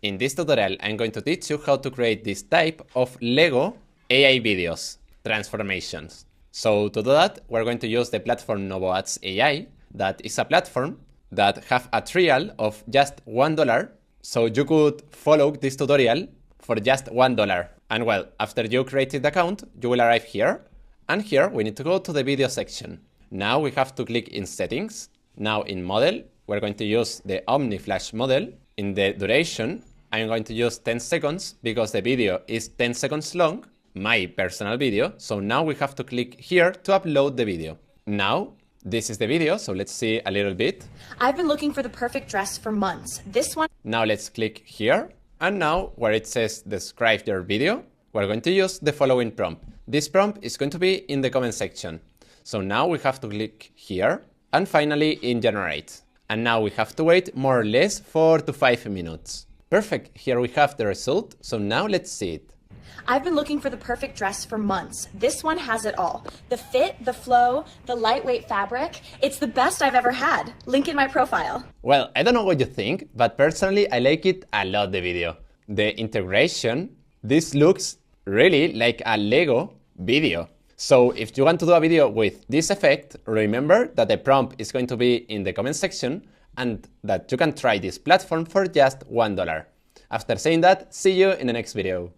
In this tutorial, I'm going to teach you how to create this type of Lego AI videos, transformations. So to do that, we're going to use the platform novoads.ai. That is a platform that have a trial of just $1. So you could follow this tutorial for just $1. And well, after you created the account, you will arrive here. And here we need to go to the video section. Now we have to click in settings. Now in model, we're going to use the Omniflash model. In the duration, I'm going to use 10 seconds because the video is 10 seconds long, my personal video. So now we have to click here to upload the video. Now, this is the video, so let's see a little bit. I've been looking for the perfect dress for months. This one. Now let's click here. And now where it says describe your video, we're going to use the following prompt. This prompt is going to be in the comment section. So now we have to click here and finally in generate. And now we have to wait more or less 4 to 5 minutes. Perfect, here we have the result. So now let's see it. I've been looking for the perfect dress for months. This one has it all. The fit, the flow, the lightweight fabric. It's the best I've ever had. Link in my profile. Well, I don't know what you think, but personally I like it a lot, the video. The integration, this looks really like a Lego video. So if you want to do a video with this effect, remember that the prompt is going to be in the comment section and that you can try this platform for just $1. After saying that, see you in the next video.